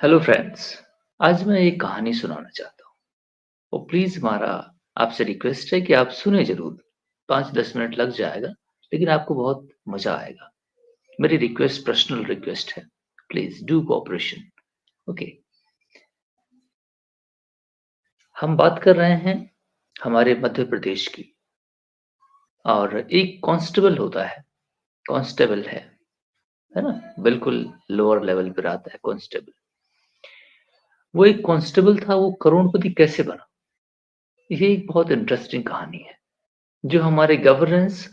Hello friends. आज मैं एक कहानी सुनाना चाहता हूँ और प्लीज हमारा आपसे रिक्वेस्ट है कि आप सुने जरूर। 5-10 मिनट लग जाएगा लेकिन आपको बहुत मजा आएगा। मेरी रिक्वेस्ट पर्सनल रिक्वेस्ट है। Please do cooperation. ओके। हम बात कर रहे हैं हमारे मध्य प्रदेश की। और एक कांस्टेबल होता है। कांस्टेबल है ना। बिल्कुल लोअर लेवल पर आता है कांस्टेबल। वो एक कांस्टेबल था, वो करोड़पति कैसे बना। ये एक बहुत इंटरेस्टिंग कहानी है। जो हमारे गवर्नेंस,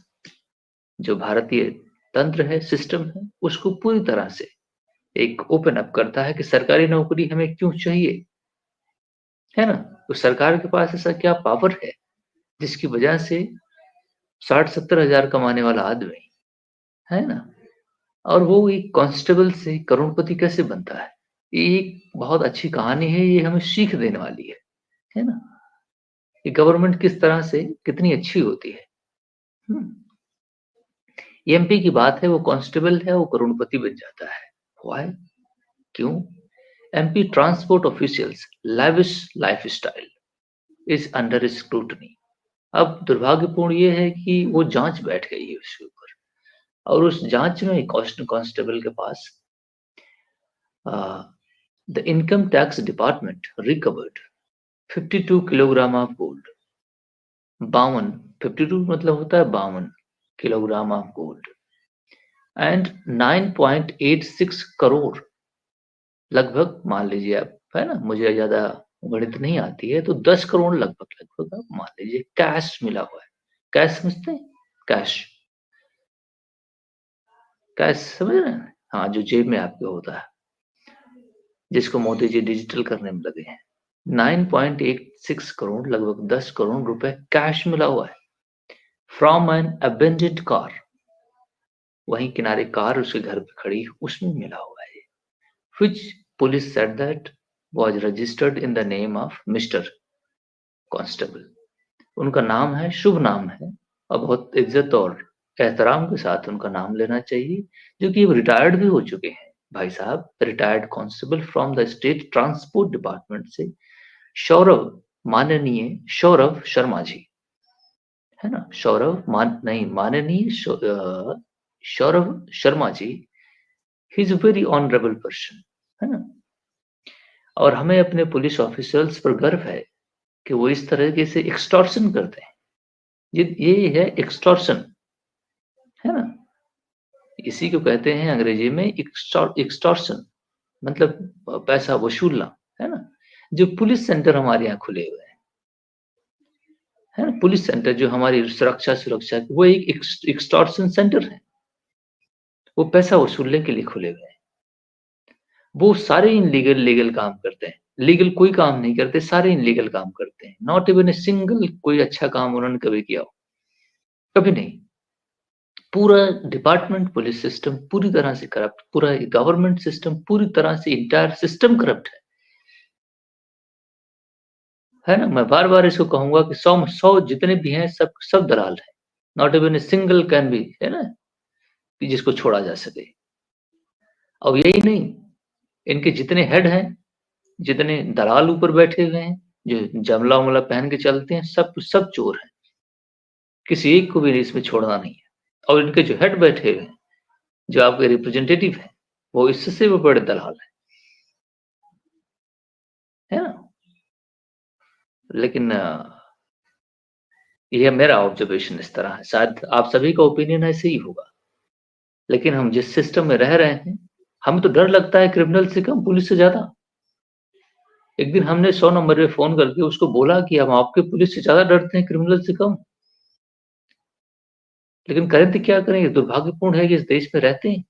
जो भारतीय तंत्र है, सिस्टम है, उसको पूरी तरह से एक ओपन अप करता है कि सरकारी नौकरी हमें क्यों चाहिए, है ना। तो सरकार के पास ऐसा क्या पावर है जिसकी वजह से 60-70 हजार कमाने वाला आदमी, है ना, और वो एक कांस्टेबल से करोड़पति कैसे बनता है। ये एक बहुत अच्छी कहानी है, ये हमें सीख देने वाली है ना। ये गवर्नमेंट किस तरह से कितनी अच्छी होती है। एमपी की बात है, वो कांस्टेबल है, वो करोड़पति बन जाता है। व्हाई? क्यों? MP transport officials lavish lifestyle is under scrutiny. अब दुर्भाग्यपूर्ण ये है कि वो जांच बैठ गई है उसके ऊपर। और उस जांच में कांस्टेबल के पास the income tax department recovered 52 kilogram of gold. 52, 52 मतलब होता है 52 kilogram of gold and 9.86 crore, लगभग मान लीजिए आप, है ना, मुझे ज्यादा गणित नहीं आती है, तो 10 करोड़ लगभग लगभग आप मान लीजिए कैश मिला हुआ है। कैश समझते हैं? कैश, कैश समझ रहे हैं? हाँ, जो जेब में आपके होता है, जिसको मोदी जी डिजिटल करने में लगे हैं। 9.86 करोड़, लगभग 10 करोड़ रुपए कैश मिला हुआ है फ्रॉम एन अबेंडेड कार। वहीं किनारे कार उसके घर पे खड़ी, उसमें मिला हुआ है, which police said that was registered in the name of Mr. Constable। उनका नाम है, शुभ नाम है, और बहुत इज्जत और एहतराम के साथ उनका नाम लेना चाहिए, जो कि रिटायर्ड भी हो चुके हैं भाई साहब। Retired constable from the state transport department से सौरभ, माननीय सौरभ शर्मा जी, है ना। सौरभ मान नहीं, माननीय Saurabh Sharma ji. He is a very honourable person, है ना। और हमें अपने पुलिस ऑफिसर्स पर गर्व है कि वो इस तरीके से एक्सटॉर्शन करते हैं। ये है एक्सटॉर्शन, है ना। इसी को कहते हैं अंग्रेजी में एक्सटॉर्शन, मतलब पैसा वसूलना, है ना। जो पुलिस सेंटर हमारे यहाँ खुले हुए हैं, है ना, पुलिस सेंटर जो हमारी सुरक्षा वो एक एक्सटॉर्शन सेंटर है। वो पैसा वसूलने के लिए खुले हुए हैं। वो सारे इनलीगल लीगल काम करते हैं। लीगल कोई काम नहीं करते, सारे इनलीगल काम करते हैं। नॉट इवन ए सिंगल कोई अच्छा काम उन्होंने कभी किया हो, कभी नहीं। पूरा डिपार्टमेंट, पुलिस सिस्टम पूरी तरह से करप्ट, पूरा गवर्नमेंट सिस्टम पूरी तरह से, इंटायर सिस्टम करप्ट है ना। मैं बार बार इसको कहूंगा कि 100 जितने भी हैं, सब सब दलाल हैं। Not even a single can be, है ना, कि जिसको छोड़ा जा सके। और यही नहीं, इनके जितने हेड हैं, जितने दलाल ऊपर बैठे हुए हैं, जो जमला उमला पहन के चलते हैं, सब सब चोर हैं। किसी एक को भी इसमें छोड़ना नहीं है। और इनके जो हेड बैठे हुए हैं, जो आपके रिप्रेजेंटेटिव हैं, वो इससे भी बड़े दलाल है ना। लेकिन यह मेरा ऑब्जर्वेशन इस तरह है, शायद आप सभी का ओपिनियन ऐसे ही होगा। लेकिन हम जिस सिस्टम में रह रहे हैं, हमें तो डर लगता है क्रिमिनल से कम, पुलिस से ज्यादा। एक दिन हमने 100 नंबर पे फोन करके उसको बोला कि हम आपके पुलिस से ज्यादा डरते हैं, क्रिमिनल से कम। लेकिन करें तो क्या करें, ये दुर्भाग्यपूर्ण है कि इस देश में रहते हैं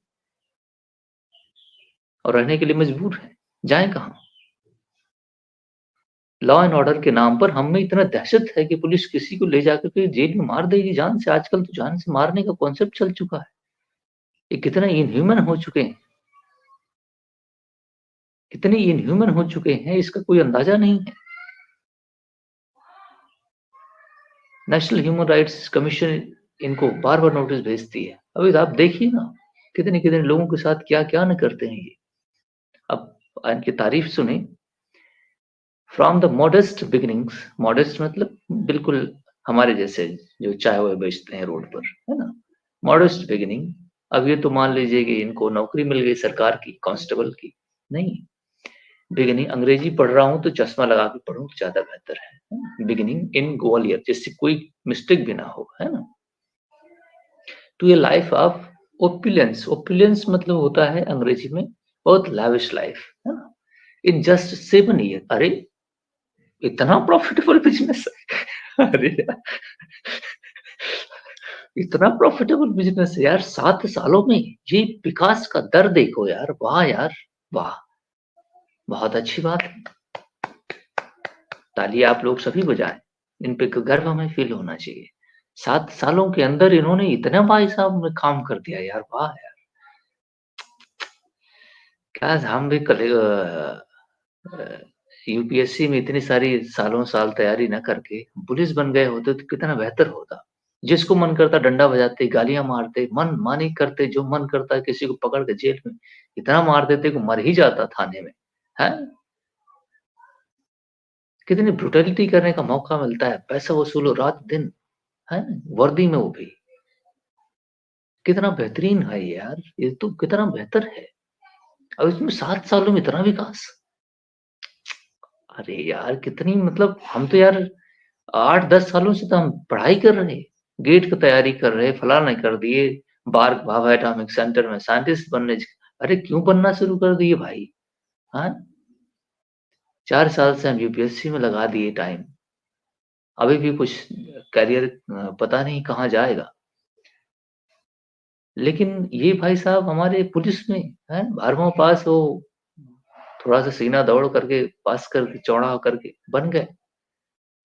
और रहने के लिए मजबूर हैं। जाएं कहाँ? लॉ एंड ऑर्डर के नाम पर हम में इतना दहशत है कि पुलिस किसी को ले जाकर के जेल में मार देगी जान से। आजकल तो जान से मारने का कॉन्सेप्ट चल चुका है। ये कितना इनह्यूमन हो चुके हैं, कितने इनह्यूमन हो चुके हैं, इसका कोई अंदाजा नहीं है। नेशनल ह्यूमन राइट्स कमीशन इनको बार बार नोटिस भेजती है। अभी आप देखिए ना, कितने कितने लोगों के साथ क्या क्या न करते हैं ये। अब इनकी तारीफ सुनी। From the modest beginnings, modest मतलब बिल्कुल हमारे जैसे जो चाय वाय बेचते हैं रोड पर, है ना? Modest beginning. अब ये तो मान लीजिए कि इनको नौकरी मिल गई सरकार की, कांस्टेबल की। नहीं, बिगिनिंग अंग्रेजी पढ़ रहा हूँ तो चश्मा लगा के पढ़ूं तो ज्यादा बेहतर है। बिगिनिंग इन ग्वालियर, जिससे कोई मिस्टेक भी ना हो, है ना? To a life of opulence, opulence मतलब होता है अंग्रेजी में बहुत लाविश लाइफ, है ना? इन जस्ट 7 ईयर, अरे इतना प्रॉफिटेबल बिजनेस है। अरे यार, इतना प्रॉफिटेबल बिजनेस है यार, 7 सालों में ये विकास का दर देखो यार, वाह यार, वाह, बहुत अच्छी बात है। ताली आप लोग सभी बजाएं, इन पे गर्व हमें फील होना चाहिए। 7 सालों के अंदर इन्होंने इतना भाई साहब में काम कर दिया यार, वाह यार। क्या हम भी कल यूपीएससी में इतनी सारी सालों साल तैयारी न करके पुलिस बन गए होते तो कितना बेहतर होता। जिसको मन करता डंडा बजाते, गालियां मारते, मन मानी करते, जो मन करता किसी को पकड़ के जेल में इतना मार देते कि मर ही जाता थाने में, है? कितनी ब्रुटलिटी करने का मौका मिलता है, पैसा वसूलो रात दिन, है? वर्दी में वो भी, कितना बेहतरीन है यार, ये तो कितना बेहतर है। अब इसमें 7 सालों में इतना विकास, अरे यार कितनी, मतलब हम तो यार 8-10 सालों से तो हम पढ़ाई कर रहे, गेट की तैयारी कर रहे, फलाना कर दिए, बार भाभा एटॉमिक सेंटर में साइंटिस्ट बनने। अरे क्यों बनना शुरू कर दिए भाई? हाँ, 4 साल से हम यूपीएससी में लगा दिए टाइम, अभी भी कुछ करियर पता नहीं कहाँ जाएगा। लेकिन ये भाई साहब हमारे पुलिस में है, 12वां पास हो, थोड़ा सा सीना दौड़ करके पास करके चौड़ा करके बन गए।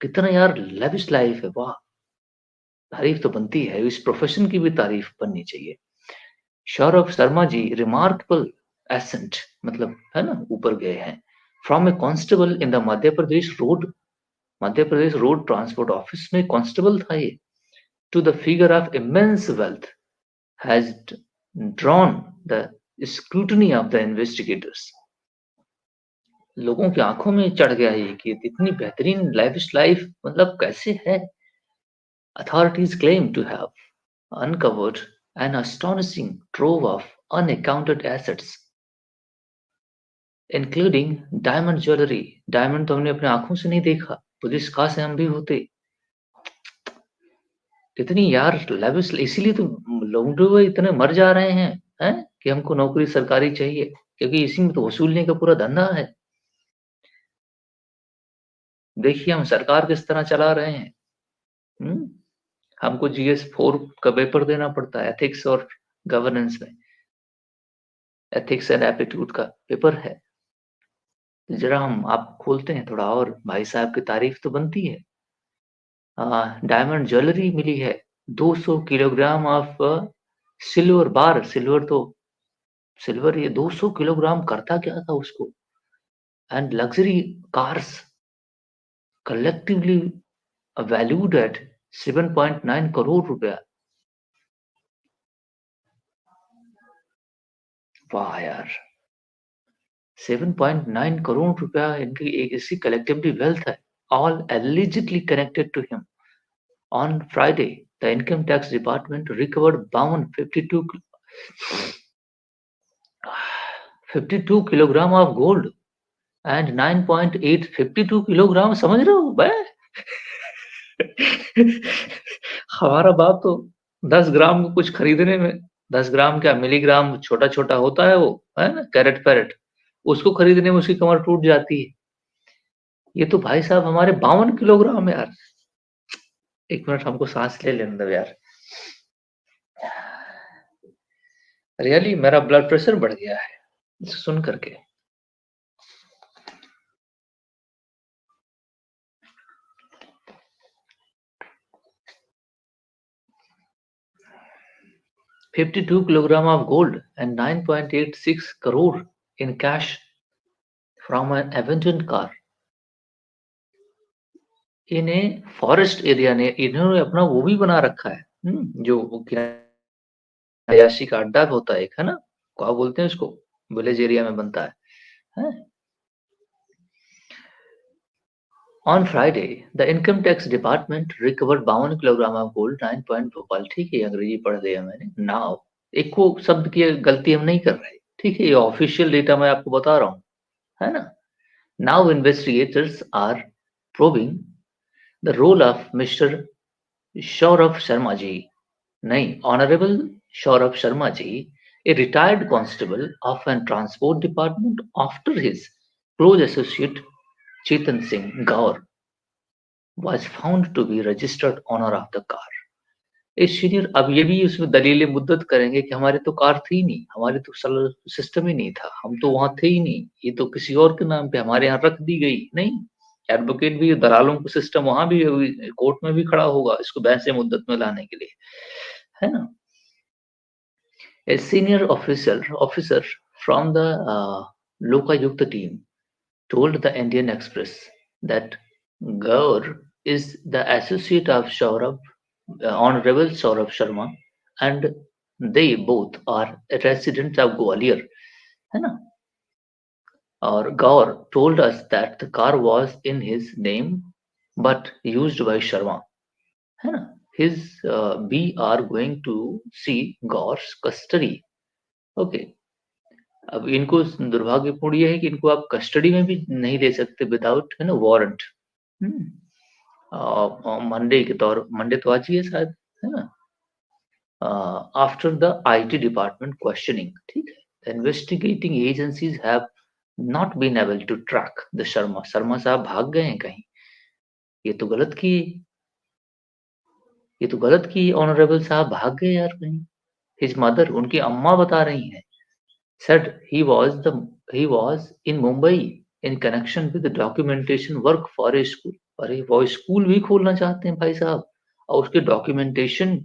कितना यार लेविश लाइफ है, वाह। तारीफ तो बनती है, इस प्रोफेशन की भी तारीफ बननी चाहिए। सौरभ शर्मा जी रिमार्केबल एसेंट, मतलब है ना, ऊपर गए हैं। From a constable in the Madhya Pradesh road transport office में कांस्टेबल था ये, to the figure of immense wealth has drawn the scrutiny of the investigators. लोगों की आंखों में चढ़ गया ये कि इतनी बेहतरीन लाइफ लाइफ मतलब कैसे है। Authorities claim to have uncovered an astonishing trove of unaccounted assets, including diamond jewelry। Diamond तो हमने अपने आंखों से नहीं देखा, पुलिस कहाँ से हम भी होते। कितनी यार लेविश, इसीलिए तो लोग इतने मर जा रहे हैं कि हमको नौकरी सरकारी चाहिए, क्योंकि इसी में तो वसूलने का पूरा धंधा है। देखिए हम सरकार किस तरह चला रहे हैं। हम्म? हमको GS 4 का पेपर देना पड़ता है, एथिक्स और गवर्नेंस में, एथिक्स एंड एप्टीट्यूड का पेपर है। जरा हम आप खोलते हैं थोड़ा, और भाई साहब की तारीफ तो बनती है। डायमंड ज्वेलरी मिली है, 200 kilogram of silver bar, silver तो सिल्वर, ये 200 किलोग्राम करता क्या था उसको। And luxury cars collectively valued at 7.9 crore रुपया। वाह यार, 7.9 करोड़ रुपया इनकी एक इसकी कलेक्टिवली वेल्थ है, all allegedly connected to him। On Friday, the income tax department recovered bound 52 kilogram of gold and 9.8 52 kilogram, समझ रहे हो बे? हमारा बाप तो 10 ग्राम को कुछ खरीदने में, 10 ग्राम क्या, मिलीग्राम छोटा छोटा होता है वो, है ना, कैरेट पैरेट, उसको खरीदने में उसकी कमर टूट जाती है। ये तो भाई साहब हमारे 52 किलोग्राम है यार। एक मिनट हमको सांस ले लेने दो यार, रियली मेरा ब्लड प्रेशर बढ़ गया है सुन करके। 52 kilogram of gold and 9.86 crore in cash from an abandoned car। इन्हें फॉरेस्ट एरिया ने इन्होंने अपना वो भी बना रखा है, जो अयाशी का अड्डा होता है एक, है ना, क्या बोलते हैं उसको, विलेज एरिया में बनता है। हैं? On Friday, the income tax department recovered 52 kilogram of gold, 9 point Bhopal. ठीक है, ये अंग्रेजी पढ़ लिया मैंने। नाउ एक को शब्द की गलती हम नहीं कर रहे, ठीक है, ये ऑफिशियल डेटा मैं आपको बता रहा हूँ, है ना। Now investigators are probing the role of mister Saurabh Sharma ji, नहीं, honourable Saurabh Sharma ji, a retired constable of an transport department after his close associate Chetan Singh Gaur was found to be registered owner of the car. इस senior अब ये भी उसमें दलील मुद्दत करेंगे कि हमारे तो कार थी नहीं, हमारे तो सिस्टम ही नहीं था, हम तो वहां थे ही नहीं, ये तो किसी और के नाम पे हमारे यहाँ रख दी गई। नहीं, एडवोकेट भी दलालों को सिस्टम वहां भी कोर्ट में भी खड़ा होगा इसको बहस मुद्दत में लाने के लिए, है ना। A senior officer from the Lokayukta team told the Indian Express that Gaur is the associate of Saurabh, Honorable Saurabh Sharma, and they both are residents of Gwalior, है ना। और Gaur told us that the car was in his name but used by Sharma, है ना। We are going to see Gaur's custody. Okay. अब इनको दुर्भाग्यपूर्ण ये है कि इनको आप कस्टडी में भी नहीं ले सकते विदाउट, है ना, वारंट। मंडे तो आज ही है शायद, है ना। After the IT department questioning, ठीक है, the investigating agencies have not been able to track the Sharma साहब भाग गए हैं कहीं। ये तो गलत की ऑनरेबल साहब भाग गए यार कहीं। हिज मदर, उनकी अम्मा बता रही हैं, said he was in Mumbai in connection with the documentation work for a school। अरे वो स्कूल भी खोलना चाहते हैं भाई साहब, और उसके डॉक्यूमेंटेशन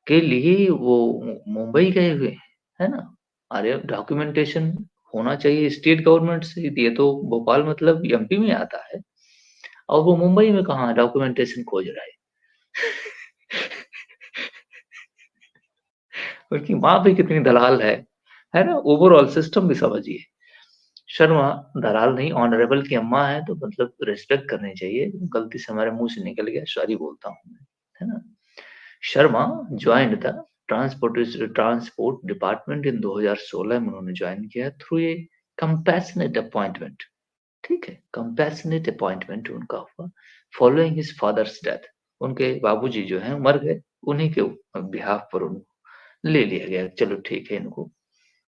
के लिए वो मुंबई गए हुए हैं, है ना। अरे डॉक्यूमेंटेशन होना चाहिए स्टेट गवर्नमेंट से, ये तो भोपाल मतलब एमपी में आता है, और वो मुंबई में कहाँ डॉक्यूमेंटेशन खोज रहा है। उनकी माँ भी कितनी दलाल है ना। ओवरऑल सिस्टम भी समझिए। शर्मा दलाल नहीं, ऑनरेबल की अम्मा है तो मतलब रिस्पेक्ट करनी चाहिए। गलती से हमारे मुंह से निकल गया, सॉरी बोलता हूँ मैं, है ना। Sharma joined the transport department in 2016 में उन्होंने ज्वाइन किया थ्रू ए कंपैशनेट अपॉइंटमेंट। ठीक है, कंपैशनेट अपॉइंटमेंट उनका हुआ फॉलोइंग हिज फादर्स डेथ। उनके बाबूजी जो हैं मर गए, उन्हीं के बिहाफ पर उनको ले लिया गया, चलो ठीक है, इनको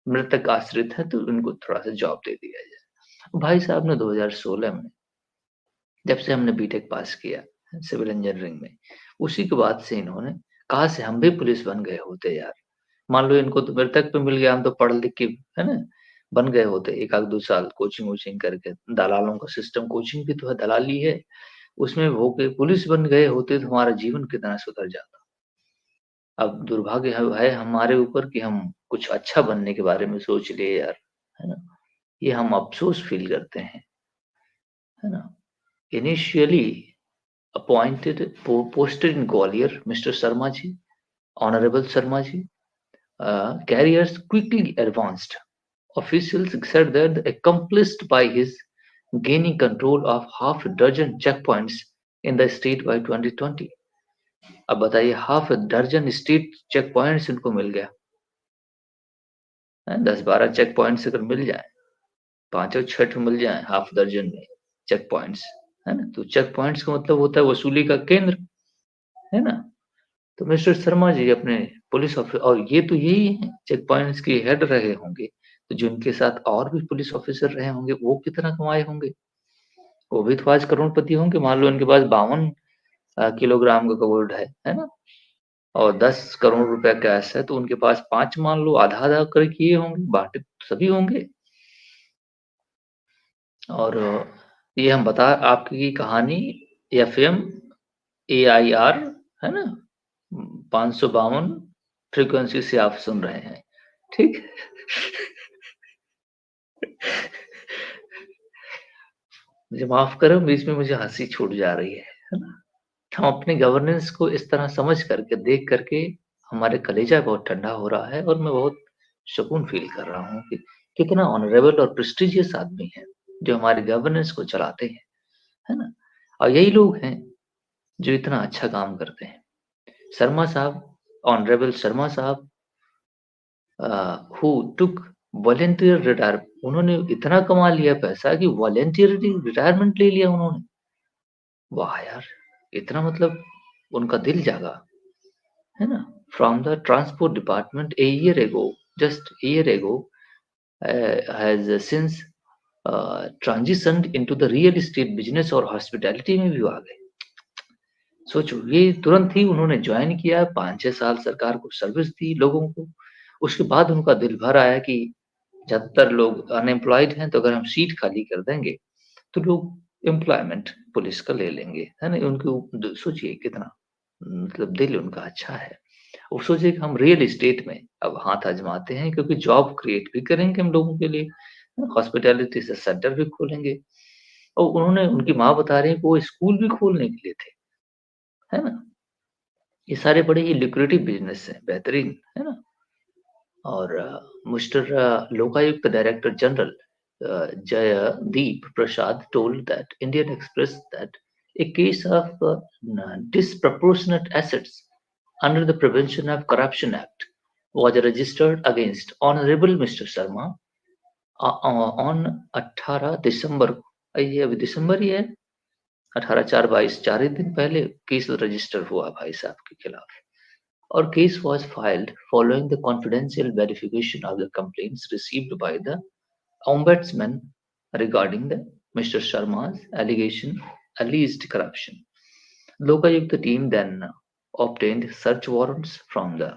मृतक आश्रित है तो इनको थोड़ा सा जॉब दे दिया जाए। भाई साहब ने 2016 में, जब से हमने बीटेक पास किया सिविल इंजीनियरिंग में, उसी के बाद से इन्होंने कहा से हम भी पुलिस बन गए होते यार। मान लो इनको तो मृतक पे मिल गया, हम तो पढ़ लिख के, है ना, बन गए होते एक आध 2 साल कोचिंग वोचिंग करके। दलालों का सिस्टम, कोचिंग भी तो है, दलाली है, उसमें हो के पुलिस बन गए होते तो हमारा जीवन कितना सुधर जाता। अब दुर्भाग्य है हमारे ऊपर कि हम कुछ अच्छा बनने के बारे में सोच लिए यार, है ना। ये हम अफ़सोस फ़ील करते हैं, है ना। Initially appointed posted in Gwalior, Mr. Sharma ji, Honorable Sharma ji, careers quickly advanced. Officials said that accomplished by his gaining control of half a dozen checkpoints in the state by 2020। अब बताइए, half दर्जन state check points इनको मिल गया है। 10-12 check points अगर मिल जाए, 5 और 6 मिल जाए हाफ दर्जन में चेक पॉइंट्स, है ना, तो चेक पॉइंट्स का मतलब होता है वसूली का केंद्र, है ना। तो मिस्टर शर्मा जी अपने पुलिस ऑफिसर, और ये तो यही है चेक पॉइंट्स के हेड रहे होंगे, तो जिनके साथ और भी पुलिस ऑफिसर रहे होंगे वो कितना कमाए होंगे, वो भी तो आज करोड़पति होंगे। मान लो इनके पास 52 किलोग्राम का गोल्ड है ना, और 10 करोड़ रुपया कैश है, तो उनके पास 5 मान लो आधा आधा कर किए होंगे, बांटे तो सभी होंगे। और ये हम बता आपकी कहानी एफएम एआईआर, है ना, 552 फ्रीक्वेंसी से आप सुन रहे हैं, ठीक। मुझे माफ करो, बीच में मुझे हंसी छूट जा रही है ना। हम अपने गवर्नेंस को इस तरह समझ करके, देख करके हमारे कलेजा बहुत ठंडा हो रहा है, और मैं बहुत सुकून फील कर रहा हूँ कि कितना ऑनरेबल और प्रेस्टिजियस आदमी है जो हमारे गवर्नेंस को चलाते हैं, है ना? और यही लोग हैं जो इतना अच्छा काम करते हैं। शर्मा साहब, ऑनरेबल शर्मा साहब who took वॉलंटियर रिटायर, उन्होंने इतना कमा लिया पैसा कि वॉलंटियरली रिटायरमेंट ले लिया उन्होंने। वाह यार! इतना मतलब उनका दिल जागा, है ना? From the transport department a year ago, just a year ago, has since transitioned into the real estate business और हॉस्पिटैलिटी में भी आ गए। सोचो, ये तुरंत ही उन्होंने ज्वाइन किया, 5-6 साल सरकार को सर्विस दी लोगों को। उसके बाद उनका दिल भर आया कि 75 लोग अनएम्प्लॉयड हैं, तो अगर हम सीट खाली कर देंगे, तो लोग एम्प्लॉयमेंट पुलिस का ले लेंगे, है ना? उनके सोचिए कितना मतलब दिल उनका अच्छा है। वो सोचे कि हम रियल एस्टेट में अब हाथ आजमाते हैं, क्योंकि जॉब क्रिएट भी करेंगे हम लोगों के लिए, हॉस्पिटैलिटी से सेंटर भी खोलेंगे। और उन्होंने, उनकी माँ बता रही है कि वो स्कूल भी खोलने के लिए थे, है ना? ये सारे बड़े ही lucrative बिज़नेस हैं, बेहतरीन, है ना? और mister Lokayukta director general Jaydeep Prasad told that Indian Express that a case of disproportionate assets under the Prevention of Corruption Act was registered against Honorable Mr. Sharma on 18 दिसंबर को। ये अभी दिसंबर ही है, 18/4/22, 4 ही दिन पहले केस रजिस्टर हुआ भाई साहब के खिलाफ। Our case was filed following the confidential verification of the complaints received by the Ombudsman regarding the Mr. Sharma's alleged corruption. Lokayukta team then obtained search warrants from the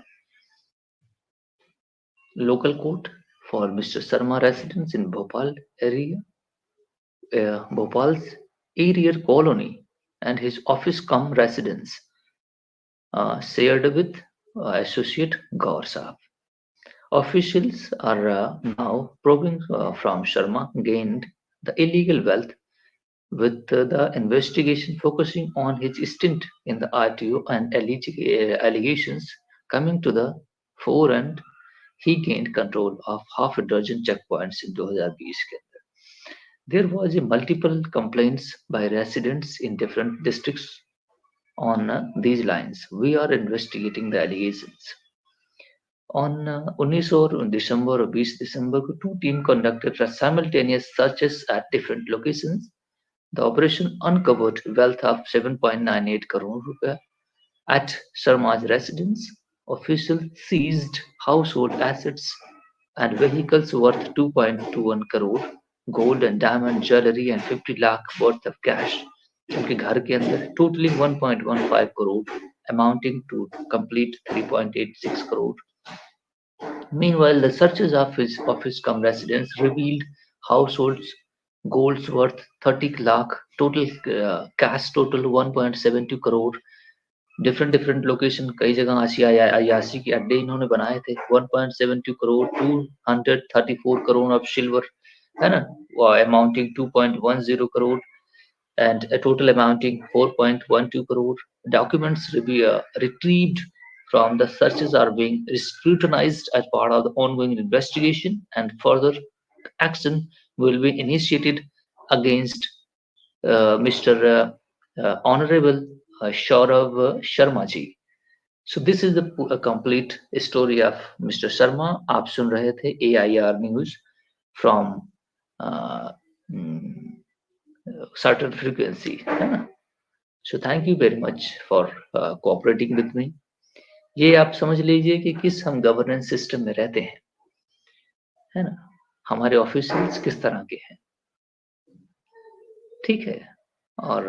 local court for Mr. Sharma residence in Bhopal area, Bhopal's area colony, and his office cum residence shared with associate Gaur Saab. Officials are now probing from Sharma gained the illegal wealth, with the investigation focusing on his stint in the RTO and allegations coming to the fore, and he gained control of half a dozen checkpoints in 2020 के अंदर. There was a multiple complaints by residents in different districts on these lines. We are investigating the allegations. On 19 और दिसंबर और 20 दिसंबर को two team conducted simultaneous searches at different locations. The operation uncovered wealth of 7.98 crore rupees at Sharma's residence. Officials seized household assets and vehicles worth 2.21 crore, gold and diamond jewelry and 50 lakh worth of cash. उनके घर के अंदर totaling 1.15 crore, amounting to complete 3.86 crore. Meanwhile, the searches of his office cum residence revealed households golds worth 30 lakh, total cash total 1.72 crore, different location, कई जगह अयाशी के अड्डे इन्होंने बनाए थे, 1.72 crore, 234 crore of silver, है ना, amounting 2.10 crore, and a total amounting 4.12 crore. Documents retrieved from the searches are being scrutinized as part of the ongoing investigation, and further action will be initiated against Mr. Honorable Shaurav Sharma ji. So this is the complete story of Mr. Sharma. आप सुन रहे थे AIR News from certain frequency, है ना? So thank you very much for cooperating with me. ये आप समझ लीजिए कि किस हम गवर्नेंस सिस्टम में रहते हैं, है ना? हमारे ऑफिशियल्स किस तरह के हैं, ठीक है? और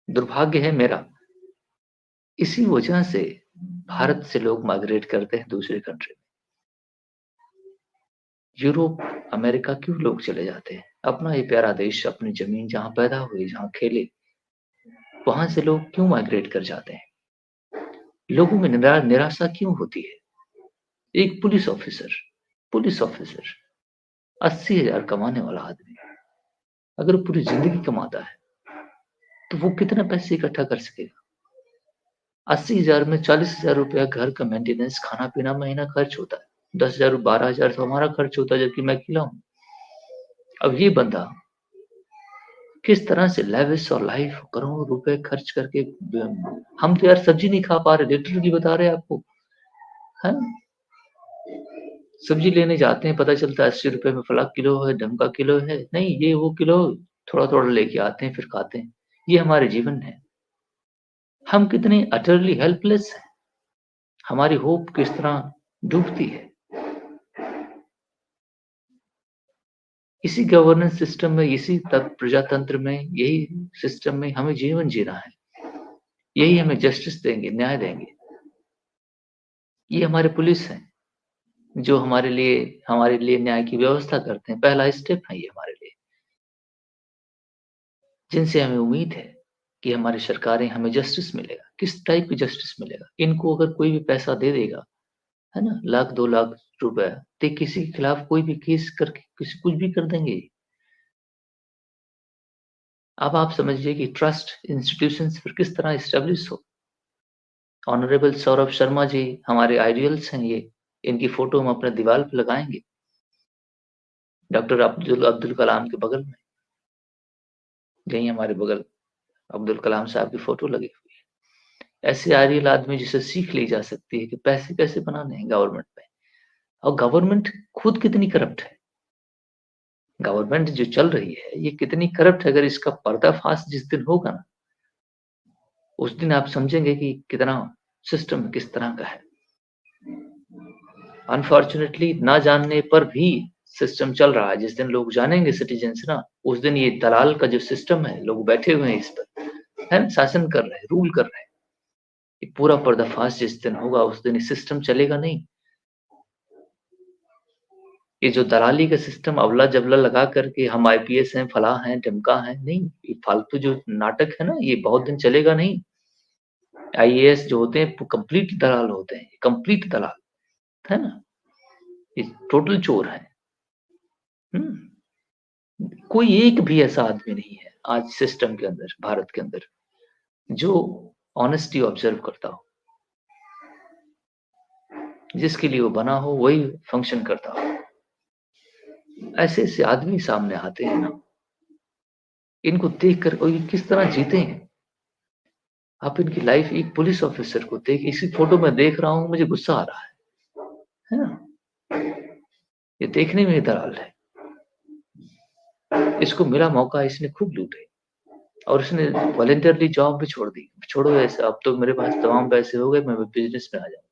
दुर्भाग्य है मेरा, इसी वजह से भारत से लोग माइग्रेट करते हैं दूसरे कंट्री में। यूरोप, अमेरिका क्यों लोग चले जाते हैं? अपना ये प्यारा देश, अपनी जमीन जहाँ पैदा हुई, जहाँ खेले, वहां से लोग क्यों माइग्रेट कर जाते हैं? लोगों में निराशा क्यों होती है? एक पुलिस ऑफिसर 80,000 कमाने वाला आदमी, अगर वो पूरी जिंदगी कमाता है, तो वो कितना पैसे इकट्ठा कर सकेगा? 80,000 में 40,000 रुपया घर का मेंटेनेंस, खाना पीना महीना खर्च होता है, 10,000 12,000 तो हमारा खर्च होता है, जबकि मैं अकेला हूँ। अब ये बंदा किस तरह से लेविश और लाइफ करोड़ों रुपए खर्च करके हम तो यार सब्जी नहीं खा पा रहे, लिटरली बता रहे हैं आपको, है ना? सब्जी लेने जाते हैं, पता चलता है 80 रुपए में फला किलो है, ढमका किलो है, नहीं ये वो किलो, थोड़ा-थोड़ा लेके आते हैं फिर खाते हैं। ये हमारे जीवन है। हम कितने अटरली हेल्पलेस हैं, हमारी होप किस तरह डूबती है। इसी गवर्नेंस सिस्टम में, इसी प्रजातंत्र में, यही सिस्टम में हमें जीवन जीना है। यही हमें जस्टिस देंगे, न्याय देंगे। ये हमारे पुलिस हैं, जो हमारे लिए न्याय की व्यवस्था करते हैं। पहला स्टेप है ये हमारे लिए, जिनसे हमें उम्मीद है कि हमारी सरकारें हमें जस्टिस मिलेगा। किस टाइप की जस्टिस मिलेगा? इनको अगर कोई भी पैसा दे देगा, है ना? लाख 2 लाख रुपए, तो किसी के खिलाफ कोई भी केस करके किसी कुछ भी कर देंगे। अब आप समझिए कि ट्रस्ट इंस्टीट्यूशंस पर किस तरह एस्टेब्लिश हो। ऑनरेबल सौरभ शर्मा जी हमारे आइडियल्स हैं ये, इनकी फोटो हम अपने दीवार पे लगाएँगे। डॉक्टर अब्दुल अब्दुल कलाम के बगल में, यहीं हमारे बगल अब्दुल कलाम साहब की फोटो लगी हुई है। ऐसे आइडियल आदमी जिसे सीख ली जा सकती है कि पैसे कैसे बनाने हैं गवर्नमेंट में। और गवर्नमेंट खुद कितनी करप्ट है। गवर्नमेंट जो चल रही है, ये कितनी करप्ट है, अगर इसका पर्दाफाश जिस दिन होगा ना, उस दिन आप समझेंगे कि कितना सिस्टम किस तरह का है। अनफॉर्चुनेटली ना जानने पर भी सिस्टम चल रहा है। जिस दिन लोग जानेंगे सिटीजन्स ना, उस दिन ये दलाल का जो सिस्टम है, लोग बैठे हुए हैं इस पर, है ना? शासन कर रहे हैं, रूल कर रहे हैं। ये पूरा पर्दाफाश जिस दिन होगा, उस दिन ये सिस्टम चलेगा नहीं। ये जो दलाली का सिस्टम अवला-जवला लगा करके हम आईपीएस हैं, फलाँ हैं, ढिमका हैं, नहीं, ये फालतू जो नाटक है ना, ये बहुत दिन चलेगा नहीं। आईएएस जो होते हैं, कंप्लीट दलाल होते हैं, कंप्लीट दलाल, है ना? ये टोटल चोर हैं। हुँ? कोई एक भी ऐसा आदमी नहीं है आज सिस्टम के अंदर, भारत के अंदर, जो ऑनेस्टी ऑब्जर्व करता हो। जिसके लिए वो बना हो, वही फंक्शन करता हो। ऐसे-ऐसे आदमी सामने आते हैं ना, इनको देख कर और ये किस तरह जीते हैं। आप इनकी लाइफ, एक पुलिस ऑफिसर को देख, इसी फोटो में देख रहा हूँ, मुझे गुस्सा आ रहा है ना? ये देखने में ही दलाल है। इसको मिला मौका, इसने खूब लूटे और इसने वॉलंटियरली जॉब भी छोड़ दी। छोड़ो ऐसे, अब तो मेरे पास तमाम पैसे हो गए, मैं बिज़नेस में आ जाऊँगा।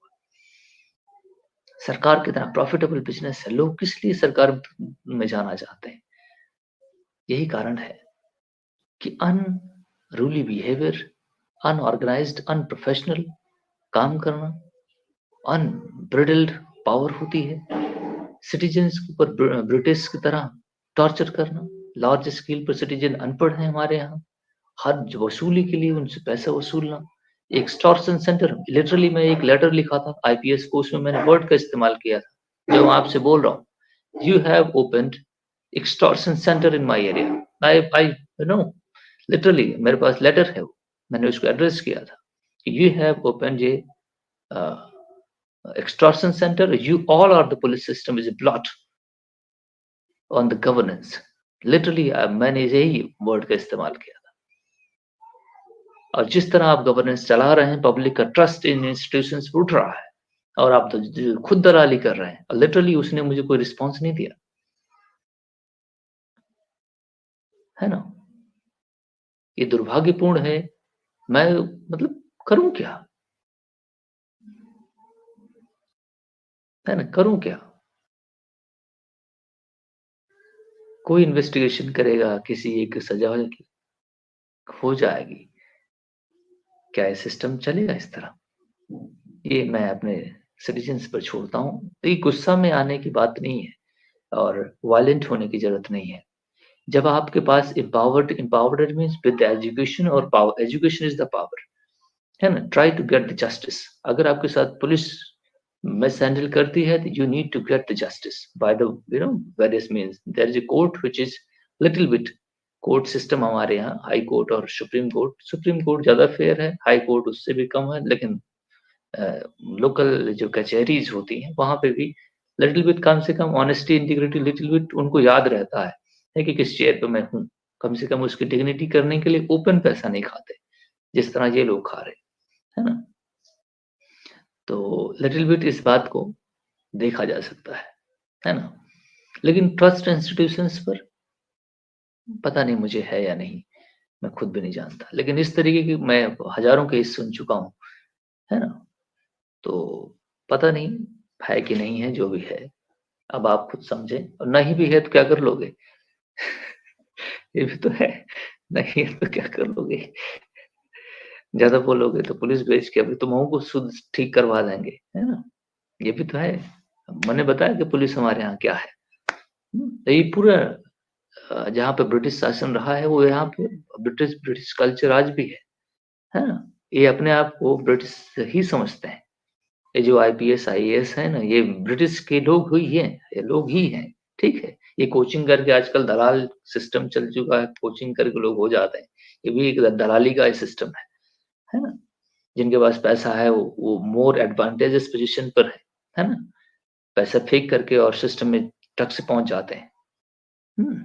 सरकार कितना प्रॉफिटेबल बिज़नेस है, लोग किस लिए सरकार में जाना चाहते हैं? यही कारण है कि अनरूली बिहेवियर, अनऑर्गनाइज्ड, अनप्रोफेशनल काम करना, अनब्रिडल्ड पावर होती है। सिटीजन्स के ऊपर ब्रिटिश की तरह टॉर्चर करना। लार्ज स्केल पर सिटीजन अनपढ़ हैं हमारे यहाँ, हर वसूली के लिए उनसे पैसा वसूलना। एक्सटॉर्शन सेंटर, लिटरली मैं एक लेटर लिखा था आईपीएस को, उसमें मैंने वर्ड का इस्तेमाल किया था जो मैं आपसे बोल रहा हूँ। You have opened extortion centre in my area. I you know, literally मेरे पास लेटर है वो, मैंने उसको एड्रेस किया था कि you have opened A extortion center. You all are the police system is a blot on the governance. Literally मैंने यही वर्ड का इस्तेमाल किया था। और जिस तरह आप गवर्नेंस चला रहे हैं, पब्लिक का ट्रस्ट इन इंस्टीट्यूशंस उठ रहा है और आप तो खुद दलाली कर रहे हैं। लिटरली उसने मुझे कोई रिस्पॉन्स नहीं दिया, है ना? ये दुर्भाग्यपूर्ण है। मैं मतलब करूं क्या, है ना? करूं क्या? कोई इन्वेस्टिगेशन करेगा, किसी एक सजा हो जाएगी। क्या ये सिस्टम चलेगा इस तरह? ये मैं अपने सिटीजन्स पर छोड़ता हूँ। तो ये गुस्सा में आने की बात नहीं है और वायलेंट होने की ज़रूरत नहीं है। जब आपके पास एम्पावर्ड मीन्स विद एजुकेशन और power, education is the power, है ना? Try to get the justice. अगर आपके साथ पुलिस मिसहैंडल करती है, तो you need to get the justice by the various means. There is a court which is little bit, court system हमारे यहाँ हाई कोर्ट और सुप्रीम कोर्ट। सुप्रीम कोर्ट ज़्यादा फेयर है, हाई कोर्ट उससे भी कम है, लेकिन लोकल जो कचहरीज होती हैं, वहाँ पे भी लिटिल बिट, कम से कम ऑनेस्टी, इंटीग्रिटी लिटिल बिट उनको याद रहता है कि किस चेयर पे मैं हूँ। कम से कम उसकी डिग्निटी करने के लिए ओपन पैसा नहीं खाते, जिस तरह ये लोग खा रहे हैं, है ना? तो लिटिल बिट इस बात को देखा जा सकता है ना? लेकिन ट्रस्ट इंस्टीट्यूशंस पर पता नहीं मुझे है या नहीं, मैं खुद भी नहीं जानता। लेकिन इस तरीके की मैं हज़ारों केस सुन चुका हूँ, है ना? तो पता नहीं है कि नहीं है, जो भी है, अब आप खुद समझें और नहीं भी है तो क्या कर लोगे? ये भी तो है, नहीं है तो क्या कर लोगे? ज़्यादा बोलोगे तो पुलिस भेज के अभी तुमको को शुद्ध ठीक करवा देंगे, है ना? ये भी तो है। मैंने बताया कि पुलिस हमारे यहाँ क्या है। तो ये पूरा जहाँ पे ब्रिटिश शासन रहा है वो यहाँ पे ब्रिटिश ब्रिटिश कल्चर आज भी है ना? ये अपने आप को ब्रिटिश ही समझते हैं। ये जो आईपीएस, आईएएस है ना, ये ब्रिटिश के लोग ही हैं, ये लोग ही हैं, ठीक है? ये कोचिंग करके आजकल दलाल सिस्टम चल चुका है, कोचिंग करके लोग हो जाते हैं। ये भी एक दलाली का सिस्टम है ना? जिनके पास पैसा है वो मोर एडवांटेजेस पोज़ीशन पर है ना? पैसा फेंक करके और सिस्टम में टक से पहुँच जाते हैं। हुँ।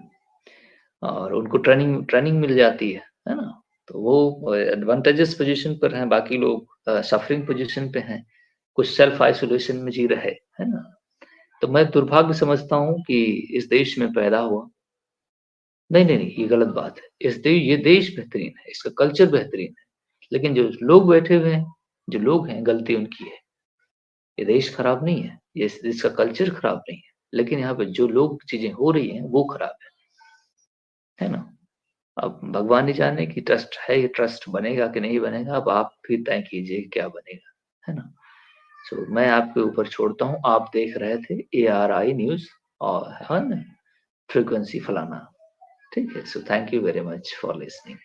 और उनको ट्रेनिंग ट्रेनिंग मिल जाती है ना? तो वो एडवांटेजेस पोज़ीशन पर हैं, बाकी लोग सफरिंग पोज़ीशन पे हैं, कुछ सेल्फ आइसोलेशन में जी रहे, है ना? तो मैं दुर्भाग्य समझता हूँ कि इस देश में पैदा हुआ। नहीं, नहीं, नहीं, ये गलत बात है। ये देश बेहतरीन है, इसका कल्चर बेहतरीन है, लेकिन जो लोग बैठे हुए हैं, जो लोग हैं, गलती उनकी है। ये देश खराब नहीं है, ये इस देश का कल्चर खराब नहीं है, लेकिन यहाँ पे जो लोग चीज़ें हो रही हैं, वो खराब है ना? अब भगवान ही जाने कि ट्रस्ट है, ये ट्रस्ट बनेगा कि नहीं बनेगा, अब आप भी तय कीजिए क्या बनेगा, है ना? सो मैं आपके ऊपर छोड़ता हूँ, आप देख रहे थे एआरआई न्यूज़ और है ना? फ्रीक्वेंसी फलाना, ठीक है? So thank you very much for listening.